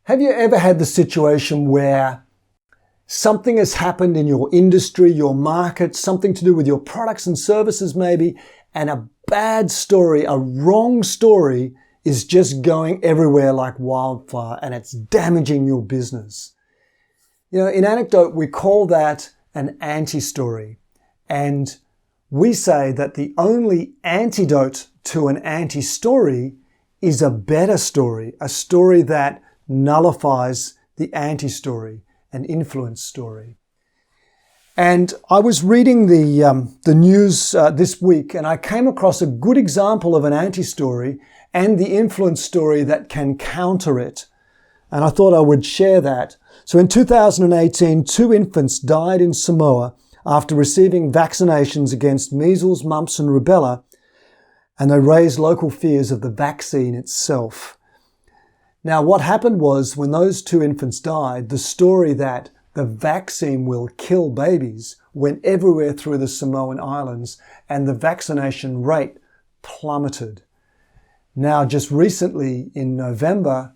Have you ever had the situation where something has happened in your industry, your market, something to do with your products and services maybe, and a bad story, a wrong story is just going everywhere like wildfire and it's damaging your business? You know, in Anecdote, we call that an anti-story. And we say that the only antidote to an anti-story is a better story, a story that nullifies the anti-story, an influence story. And I was reading the news this week, and I came across a good example of an anti-story and the influence story that can counter it. And I thought I would share that. So in 2018, 2 infants died in Samoa after receiving vaccinations against measles, mumps, and rubella, and they raised local fears of the vaccine itself. Now, what happened was when those 2 infants died, the story that the vaccine will kill babies went everywhere through the Samoan Islands, and the vaccination rate plummeted. Now, just recently in November,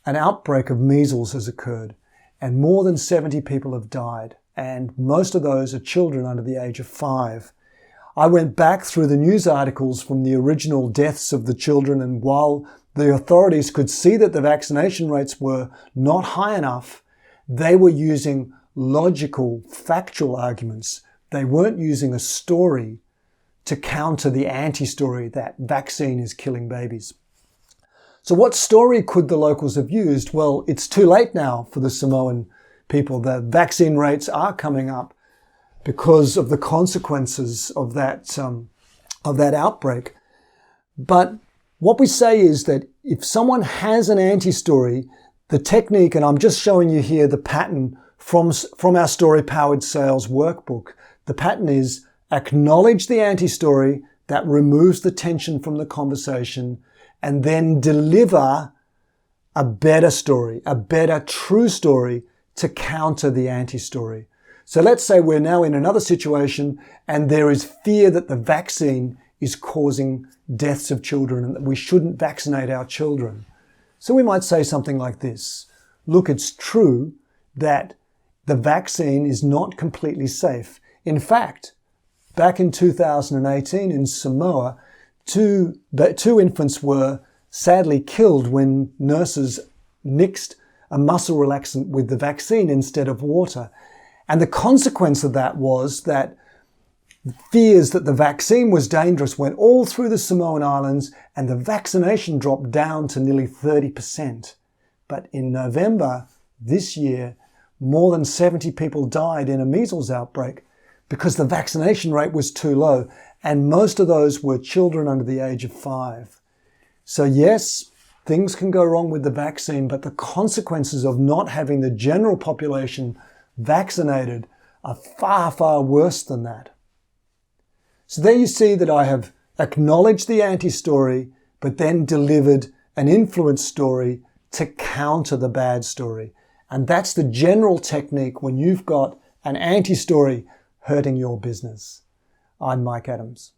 an outbreak of measles has occurred, and more than 70 people have died, and most of those are children under the age of 5. I went back through the news articles from the original deaths of the children, and while the authorities could see that the vaccination rates were not high enough, they were using logical, factual arguments. They weren't using a story to counter the anti-story that vaccine is killing babies. So what story could the locals have used? Well, it's too late now for the Samoan people. The vaccine rates are coming up because of the consequences of that outbreak. But what we say is that if someone has an anti-story, the technique, and I'm just showing you here the pattern from our story-powered sales workbook. The pattern is acknowledge the anti-story that removes the tension from the conversation, and then deliver a better story, a better true story to counter the anti-story. So let's say we're now in another situation and there is fear that the vaccine is causing deaths of children and that we shouldn't vaccinate our children. So we might say something like this: look, it's true that the vaccine is not completely safe. In fact, back in 2018 in Samoa, two infants were sadly killed when nurses mixed a muscle relaxant with the vaccine instead of water. And the consequence of that was that fears that the vaccine was dangerous went all through the Samoan Islands, and the vaccination dropped down to nearly 30%. But in November this year, more than 70 people died in a measles outbreak because the vaccination rate was too low, and most of those were children under the age of 5. So yes, things can go wrong with the vaccine, but the consequences of not having the general population vaccinated are far, far worse than that. So there you see that I have acknowledged the anti-story, but then delivered an influence story to counter the bad story. And that's the general technique when you've got an anti-story hurting your business. I'm Mike Adams.